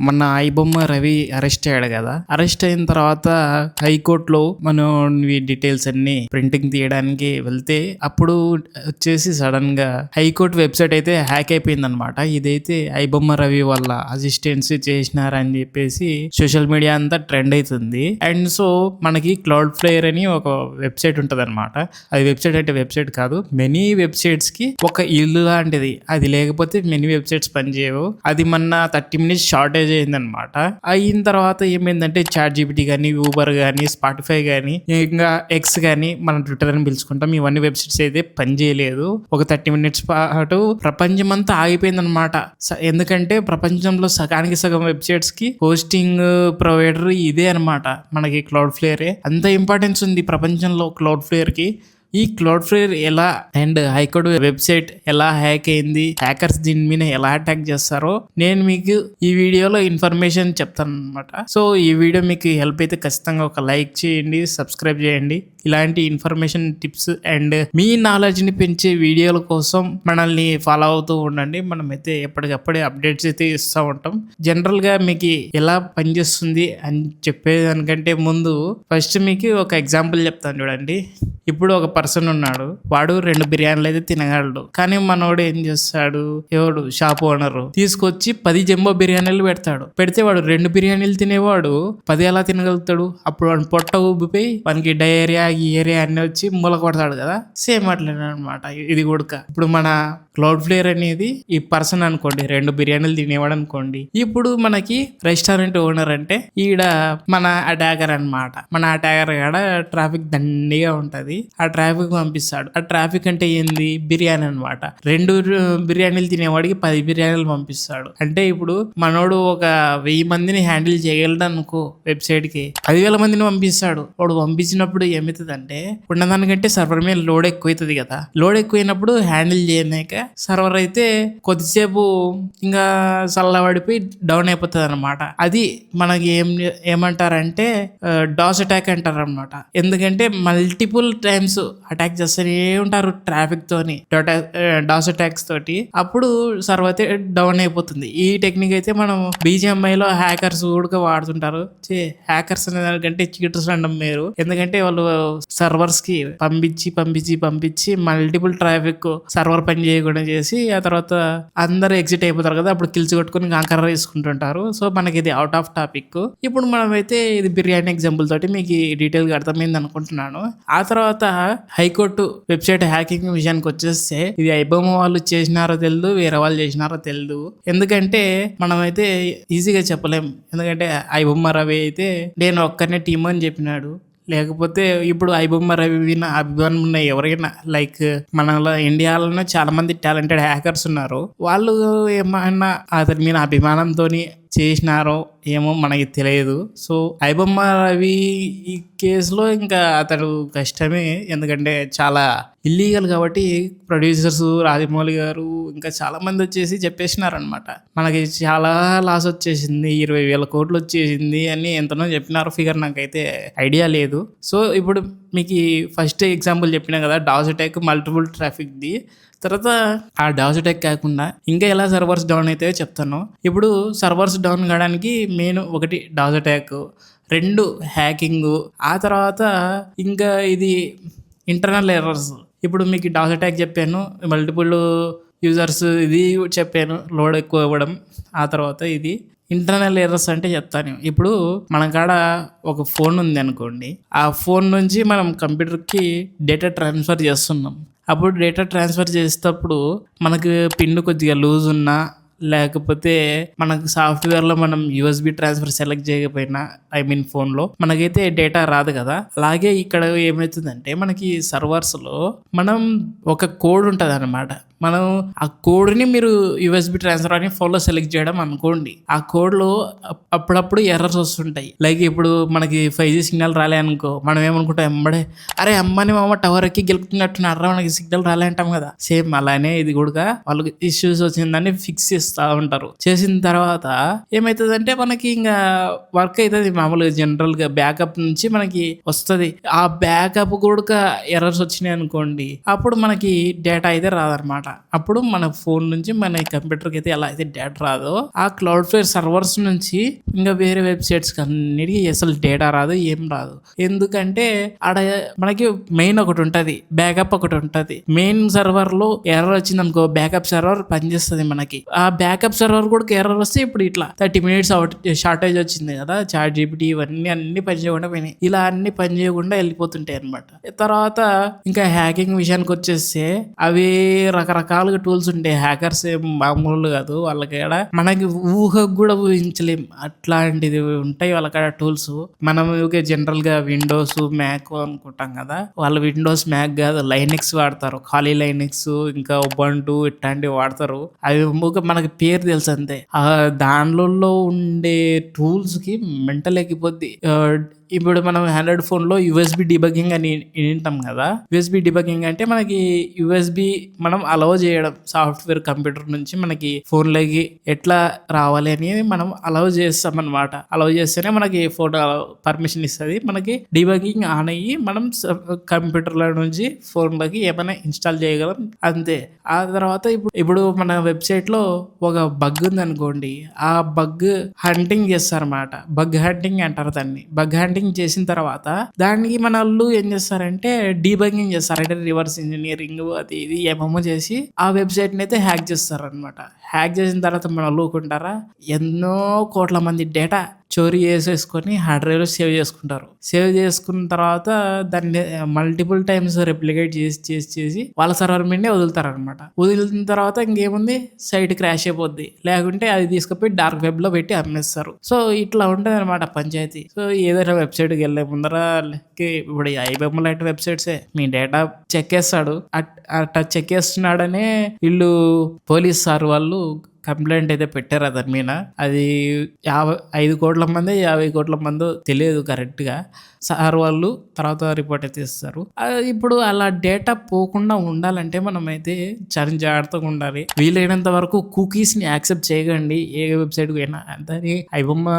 మొన్న ఐబొమ్మ రవి అరెస్ట్ అయ్యాడు కదా. అరెస్ట్ అయిన తర్వాత హైకోర్టులో మనం డీటెయిల్స్ అన్ని ప్రింటింగ్ తీయడానికి వెళ్తే అప్పుడు వచ్చేసి సడన్ గా హైకోర్టు వెబ్సైట్ అయితే హ్యాక్ అయిపోయింది అనమాట. ఇదైతే ఐబొమ్మ రవి వల్ల అసిస్టెన్సీ చేసినారని చెప్పేసి సోషల్ మీడియా అంతా ట్రెండ్ అవుతుంది. అండ్ సో మనకి క్లౌడ్ ఫ్లేయర్ అని ఒక వెబ్సైట్ ఉంటది అనమాట. అది వెబ్సైట్ అంటే వెబ్సైట్ కాదు, మెనీ వెబ్సైట్స్ కి ఒక ఇల్లు లాంటిది. అది లేకపోతే మెనీ వెబ్సైట్స్ పనిచేయవు. అది మొన్న 30 minutes షార్టేజ్ అయిందనమాట. అయిన తర్వాత ఏమైందంటే చాట్ జీపీటీ కానీ, ఊబర్ కానీ, స్పాటిఫై కానీ, ఇంకా ఎక్స్ కానీ, మనం ట్విట్టర్ అని పిలుచుకుంటాం, ఇవన్నీ వెబ్సైట్స్ అయితే పనిచేయలేదు. ఒక 30 minutes పాటు ప్రపంచం అంతా ఆగిపోయిందనమాట. ఎందుకంటే ప్రపంచంలో సగానికి సగం వెబ్సైట్స్ కి హోస్టింగ్ ప్రొవైడర్ ఇదే అనమాట, మనకి క్లౌడ్ ఫ్లేయరే. అంత ఇంపార్టెన్స్ ఉంది ప్రపంచంలో క్లౌడ్ ఫ్లేయర్ కి. ఈ క్లౌడ్ ఫ్లేయర్ ఎలా అండ్ హైకోర్టు వెబ్సైట్ ఎలా హ్యాక్ అయింది, హ్యాకర్స్ దీని మీద ఎలా అటాక్ చేస్తారో నేను మీకు ఈ వీడియోలో ఇన్ఫర్మేషన్ చెప్తాను అనమాట. సో ఈ వీడియో మీకు హెల్ప్ అయితే ఖచ్చితంగా ఒక లైక్ చేయండి, సబ్స్క్రైబ్ చేయండి. ఇలాంటి information, tips and me knowledge ని పెంచే వీడియోల కోసం మనల్ని ఫాలో అవుతూ ఉండండి. మనమైతే ఎప్పటికప్పుడే అప్డేట్స్ అయితే ఇస్తూ ఉంటాం. జనరల్ గా మీకు ఎలా పనిచేస్తుంది అని చెప్పేదానికంటే ముందు ఫస్ట్ మీకు ఒక ఎగ్జాంపుల్ చెప్తాను చూడండి. ఇప్పుడు ఒక పర్సన్ ఉన్నాడు, వాడు 2 బిర్యానీలు అయితే తినగలడు. కానీ మనోడు ఏం చేస్తాడు, ఎవడు షాప్ ఓనర్ తీసుకొచ్చి 10 జంబో బిర్యానీలు పెడితే వాడు 2 బిర్యానీలు తినేవాడు 10 ఎలా తినగలుగుతాడు? అప్పుడు వాడు పొట్ట ఉబ్బిపోయి వానికి డయేరియా ఈ ఏరియా అన్ని వచ్చి మూల కొడతాడు కదా. సేమ్ అట్లనే అనమాట ఇది కూడా. ఇప్పుడు మన క్లౌడ్ ఫ్లేయర్ అనేది ఈ పర్సన్ అనుకోండి, 2 బిర్యానీలు తినేవాడు అనుకోండి. ఇప్పుడు మనకి రెస్టారెంట్ ఓనర్ అంటే ఈడ మన అటాకర్ అనమాట. మన అటాకర్ కాడ ట్రాఫిక్ దండిగా ఉంటది. ఆ ట్రాఫిక్ పంపిస్తాడు. ఆ ట్రాఫిక్ అంటే ఏంది, బిర్యానీ అనమాట. 2 బిర్యానీలు తినేవాడికి 10 బిర్యానీలు పంపిస్తాడు. అంటే ఇప్పుడు మనోడు ఒక 1000 మందిని హ్యాండిల్ చేయగలడు అనుకో, వెబ్సైట్ కి 10,000 మందిని పంపిస్తాడు. వాడు పంపించినప్పుడు ఏమవుతుందంటే ఉన్నదానికంటే సర్వర్ మీద లోడ్ ఎక్కువ అవుతుంది కదా. లోడ్ ఎక్కువైనప్పుడు హ్యాండిల్ చేయలేక సర్వర్ అయితే కొద్దిసేపు ఇంకా చల్లబడిపోయి డౌన్ అయిపోతుంది అనమాట. అది మనకి ఏమంటారంటే డాస్ అటాక్ అంటారు అనమాట. ఎందుకంటే మల్టిపుల్ టైమ్స్ అటాక్ చేస్తూనే ఉంటారు ట్రాఫిక్ తోని, డాస్ అటాక్స్ తోటి. అప్పుడు సర్వర్ అయితే డౌన్ అయిపోతుంది. ఈ టెక్నిక్ అయితే మనం BGMIలో హ్యాకర్స్ కూడా వాడుతుంటారు. హ్యాకర్స్ అనే దానికంటే చీటర్స్ అనడం మీరు. ఎందుకంటే వాళ్ళు సర్వర్స్ కి పంపించి మల్టిపుల్ ట్రాఫిక్ సర్వర్ పని చేయకుండా చేసి ఆ తర్వాత అందరూ ఎగ్జిట్ అయిపోతారు కదా. అప్పుడు కిల్స్ కొట్టుకుని కాంకర్ వేసుకుంటుంటారు. సో మనకి ఇది అవుట్ ఆఫ్ టాపిక్. ఇప్పుడు మనమైతే ఇది బిర్యానీ ఎగ్జాంపుల్ తోటి మీకు డీటెయిల్ గా అర్థమైంది అనుకుంటున్నాను. ఆ తర్వాత హైకోర్టు వెబ్సైట్ హ్యాకింగ్ విషయానికి వచ్చేస్తే ఇది ఐబొమ్మ వాళ్ళు చేసినారో తెలియదు, వేరే వాళ్ళు చేసినారో తెలియదు. ఎందుకంటే మనమైతే ఈజీగా చెప్పలేం. ఎందుకంటే ఐబొమ్మ రవి అయితే నేను ఒక్కనే టీమ్ అని చెప్పినాడు. లేకపోతే ఇప్పుడు ఐబొమ్మ రవి అభిమానం ఉన్న ఎవరైనా లైక్ మన ఇండియాలోనే చాలా మంది టాలెంటెడ్ హ్యాకర్స్ ఉన్నారు. వాళ్ళు ఏమైనా అతని మీద అభిమానంతో చేసినారో ఏమో మనకి తెలియదు. సో ఐబొమ్మ రవి ఈ కేసులో ఇంకా అతడు కష్టమే. ఎందుకంటే చాలా ఇల్లీగల్ కాబట్టి ప్రొడ్యూసర్స్ రాజమౌళి గారు ఇంకా చాలా మంది వచ్చేసి చెప్పేసినారనమాట, మనకి చాలా లాస్ వచ్చేసింది, 20,000 కోట్లు వచ్చేసింది అని ఎంతనో చెప్పినారు. ఫిగర్ నాకైతే ఐడియా లేదు. సో ఇప్పుడు మీకు ఫస్ట్ ఎగ్జాంపుల్ చెప్పినా కదా, డాస్ అటాక్ మల్టిపుల్ ట్రాఫిక్ది. తర్వాత ఆ డాస్ అటాక్ కాకుండా ఇంకా ఎలా సర్వర్స్ డౌన్ అయితే చెప్తాను. ఇప్పుడు సర్వర్స్ డౌన్ కావడానికి మెయిన్ 1 డాస్ అటాక్, 2 హ్యాకింగ్, ఆ తర్వాత ఇంకా ఇది ఇంటర్నల్ ఎర్రర్స్. ఇప్పుడు మీకు డాస్ అటాక్ చెప్పాను, మల్టిపుల్ యూజర్స్ ఇది చెప్పాను, లోడ్ ఎక్కువ ఇవ్వడం. ఆ తర్వాత ఇది ఇంటర్నల్ ఎర్రర్స్ అంటే చెప్తాను. ఇప్పుడు మన కాడ ఒక ఫోన్ ఉంది అనుకోండి, ఆ ఫోన్ నుంచి మనం కంప్యూటర్కి డేటా ట్రాన్స్ఫర్ చేస్తున్నాం. అప్పుడు డేటా ట్రాన్స్ఫర్ చేసేటప్పుడు మనకు పిన్ కొద్దిగా లూజ్ ఉన్నా, లేకపోతే మనకు సాఫ్ట్వేర్లో మనం USB ట్రాన్స్ఫర్ సెలెక్ట్ చేయకపోయినా, ఫోన్లో మనకైతే డేటా రాదు కదా. అలాగే ఇక్కడ ఏమవుతుందంటే మనకి సర్వర్స్లో మనం ఒక కోడ్ ఉంటుంది అనమాట. మనం ఆ కోడ్ని మీరు USB ట్రాన్స్ఫర్ అని ఫోన్లో సెలెక్ట్ చేయడం అనుకోండి, ఆ కోడ్లో అప్పుడప్పుడు ఎర్రర్స్ వస్తుంటాయి. లైక్ ఇప్పుడు మనకి 5G సిగ్నల్ రాలే అనుకో, మనం ఏమనుకుంటాం ఎంబడే, అరే అమ్మని మామ టవర్ ఎక్కి గెలుపుతున్నట్టున్నారా, మనకి సిగ్నల్ రాలే అంటాం కదా. సేమ్ అలానే ఇది కూడా వాళ్ళకి ఇష్యూస్ వచ్చిందని ఫిక్స్ చేస్తూ ఉంటారు. చేసిన తర్వాత ఏమవుతుందంటే మనకి ఇంకా వర్క్ అవుతుంది మామూలుగా. జనరల్గా బ్యాకప్ నుంచి మనకి వస్తుంది. ఆ బ్యాకప్ కూడా ఎర్రర్స్ వచ్చినాయి అనుకోండి, అప్పుడు మనకి డేటా అయితే రాదనమాట. అనమాట. అప్పుడు మన ఫోన్ నుంచి మన కంప్యూటర్కి అయితే ఎలా అయితే డేటా రాదో, ఆ క్లౌడ్ఫ్లేర్ సర్వర్స్ నుంచి ఇంకా వేరే వెబ్సైట్స్కి అన్నిటికీ అసలు డేటా రాదు, ఏం రాదు. ఎందుకంటే ఆడ మనకి మెయిన్ ఒకటి ఉంటుంది, బ్యాకప్ ఒకటి ఉంటుంది. మెయిన్ సర్వర్ లో ఎర్రర్ వచ్చింది అనుకో, బ్యాకప్ సర్వర్ పనిచేస్తుంది మనకి. ఆ బ్యాకప్ సర్వర్ కూడా ఎర్రర్ వస్తే ఇప్పుడు ఇట్లా 30 minutes షార్టేజ్ వచ్చింది కదా, చాట్ జీపీటీ ఇవన్నీ అన్ని పని చేయకుండా పోయినాయి. ఇలా అన్ని పని చేయకుండా వెళ్ళిపోతుంటాయి అనమాట. తర్వాత ఇంకా హ్యాకింగ్ విషయానికి వచ్చేస్తే అవి రకరకాలుగా టూల్స్ ఉంటాయి. హ్యాకర్స్ ఏం మామూలు కాదు, వాళ్ళకాడ మనకి ఊహకు కూడా ఊహించలేం అట్లాంటిది ఉంటాయి వాళ్ళకాడ టూల్స్. మనం జనరల్ గా విండోస్ మ్యాక్ అనుకుంటాం కదా, వాళ్ళు విండోస్ మ్యాక్ కాదు, లైనెక్స్ వాడతారు. ఖాళీ లైనెక్స్ ఇంకా ఉబంటు ఇట్లాంటివి వాడతారు. అవి మనకి పేరు తెలుసు అంతే. దానిలో ఉండే టూల్స్ కి మెంటల్ ఎక్కిపోద్ది. ఇప్పుడు మనం ఆండ్రాయిడ్ ఫోన్లో యూఎస్బి డిబగ్గింగ్ అని వింటాం కదా. యూఎస్బి డిబగ్గింగ్ అంటే మనకి యూఎస్బి మనం అలౌ చేయడం, సాఫ్ట్వేర్ కంప్యూటర్ నుంచి మనకి ఫోన్లోకి ఎట్లా రావాలి అనేది మనం అలౌ చేస్తాం అనమాట. అలౌ చేస్తేనే మనకి ఫోటో పర్మిషన్ ఇస్తుంది. మనకి డిబగ్గింగ్ ఆన్ అయ్యి మనం కంప్యూటర్ల నుంచి ఫోన్లోకి ఏమైనా ఇన్స్టాల్ చేయగలం, అంతే. ఆ తర్వాత ఇప్పుడు మన వెబ్సైట్లో ఒక బగ్ ఉంది అనుకోండి, ఆ బగ్ హంటింగ్ చేస్తారన్నమాట. బగ్ హంటింగ్ అంటారు దాన్ని. బగ్ హంటింగ్ చేసిన తర్వాత దానికి మన వాళ్ళు ఏం చేస్తారంటే డీబగింగ్ చేస్తారు, అంటే రివర్స్ ఇంజనీరింగ్ అది ఇది ఏమేమో చేసి ఆ వెబ్సైట్ని అయితే హ్యాక్ చేస్తారు అనమాట. హ్యాక్ చేసిన తర్వాత మన వాళ్ళు ఊరుకుంటారా? ఎన్నో కోట్ల మంది డేటా చోరీ చేసేసుకొని హార్డ్ డ్రైవ్లో సేవ్ చేసుకుంటారు. సేవ్ చేసుకున్న తర్వాత దాన్ని మల్టిపుల్ టైమ్స్ రెప్లికేట్ చేసి వాళ్ళ సర్వర్ మీదే వదులుతారు అనమాట. వదిలిన తర్వాత ఇంకేముంది, సైట్ క్రాష్ అయిపోద్ది, లేకుంటే అది తీసుకుపోయి డార్క్ వెబ్ లో పెట్టి అమ్మేస్తారు. సో ఇట్లా ఉంటుంది అనమాట పంచాయతీ. సో ఏదైనా వెబ్సైట్కి వెళ్ళే ముందర ఇప్పుడు ఐబొమ్మ లాంటి వెబ్సైట్సే మీ డేటా చెక్ చేస్తాడు. అట్లా చెక్ చేస్తున్నాడనే వీళ్ళు పోలీస్ సార్ వాళ్ళు కంప్లైంట్ అయితే పెట్టారు దాని మీద. అది 5 కోట్ల మంది 50 కోట్ల మందో తెలియదు కరెక్ట్గా. సార్ వాళ్ళు తర్వాత రిపోర్ట్ అయితే ఇస్తారు. ఇప్పుడు అలా డేటా పోకుండా ఉండాలంటే మనమైతే చాలా జాగ్రత్తగా ఉండాలి. వీలైనంత వరకు కుకీస్ని యాక్సెప్ట్ చేయకండి ఏ వెబ్సైట్కి పోయినా. అంతే ఐబొమ్మ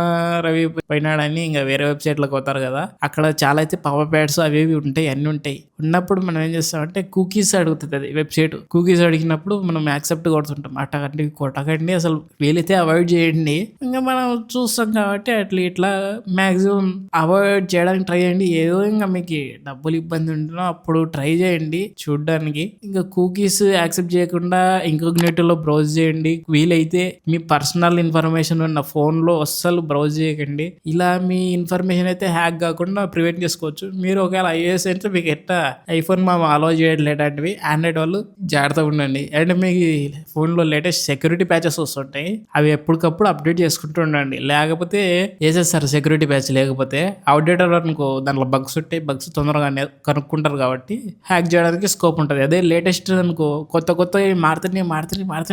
రవి పోయినాడని ఇంకా వేరే వెబ్సైట్లకు పోతారు కదా, అక్కడ చాలా అయితే పవర్ ప్యాడ్స్ అవి ఉంటాయి, అన్నీ ఉంటాయి. ఉన్నప్పుడు మనం ఏం చేస్తామంటే కుకీస్ అడుగుతుంది అది వెబ్సైట్. కుకీస్ అడిగినప్పుడు మనం యాక్సెప్ట్ కొడుతుంటాం. అట్టకండి కొట్టకండి, అసలు వీలైతే అవాయిడ్ చేయండి. ఇంకా మనం చూస్తాం కాబట్టి ఇట్లా మ్యాక్సిమం అవాయిడ్ చేయడానికి ట్రై చేయండి. ఏదో ఇంకా మీకు డబ్బులు ఇబ్బంది ఉంటున్నా అప్పుడు ట్రై చేయండి చూడడానికి. ఇంకా కుకీస్ యాక్సెప్ట్ చేయకుండా ఇంకోగ్నేటివ్లో బ్రౌజ్ చేయండి. వీలైతే మీ పర్సనల్ ఇన్ఫర్మేషన్ ఉన్న ఫోన్లో అస్సలు బ్రౌజ్ చేయకండి. ఇలా మీ ఇన్ఫర్మేషన్ అయితే హ్యాక్ కాకుండా ప్రివెంట్ చేసుకోవచ్చు. మీరు ఒకవేళ iOS అయితే మీకు ఎట్లా ఐఫోన్ అలో చేయట్లేదు అంటివి, ఆండ్రాయిడ్ వాళ్ళు జాగ్రత్తగా ఉండండి. అండ్ మీకు ఫోన్లో లేటెస్ట్ సెక్యూరిటీ ప్యాచెస్ వస్తుంటాయి, అవి ఎప్పటికప్పుడు అప్డేట్ చేసుకుంటూ ఉండండి. లేకపోతే వేసేస్తారు సెక్యూరిటీ ప్యాచ్. లేకపోతే అవుట్డేటర్ అనుకో, దాంట్లో బగ్స్ ఉంటాయి, బగ్స్ తొందరగా కనుక్కుంటారు కాబట్టి హ్యాక్ చేయడానికి స్కోప్ ఉంటుంది. అదే లేటెస్ట్ అనుకో, కొత్త మారుతూనే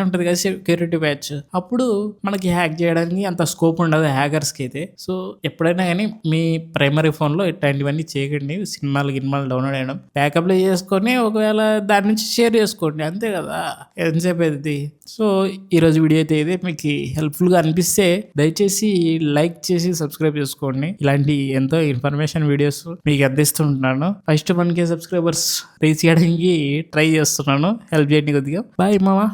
ఉంటుంది కదా సెక్యూరిటీ ప్యాచ్, అప్పుడు మనకి హ్యాక్ చేయడానికి అంత స్కోప్ ఉండదు హ్యాకర్స్కి అయితే. సో ఎప్పుడైనా కానీ మీ ప్రైమరీ ఫోన్లో ఇట్లాంటివన్నీ చేయకండి. సినిమాలు డౌన్లోడ్ చేయడం బ్యాకప్లో చేసుకొని ఒకవేళ దాని నుంచి షేర్ చేసుకోండి, అంతే కదా, ఎంతసేపు అవుతుంది. సో ఈరోజు వీడియో అయితే ఇదే. మీకు హెల్ప్ఫుల్గా అనిపిస్తే దయచేసి లైక్ చేసి సబ్స్క్రైబ్ చేసుకోండి. ఇలాంటి ఎంతో ఇన్ఫర్మేషన్ వీడియోస్ మీకు అందిస్తుంటున్నాను. ఫస్ట్ 1K సబ్స్క్రైబర్స్ రీచ్ చేయడానికి ట్రై చేస్తున్నాను. హెల్ప్ చేయండి కొద్దిగా. బాయ్ మామా.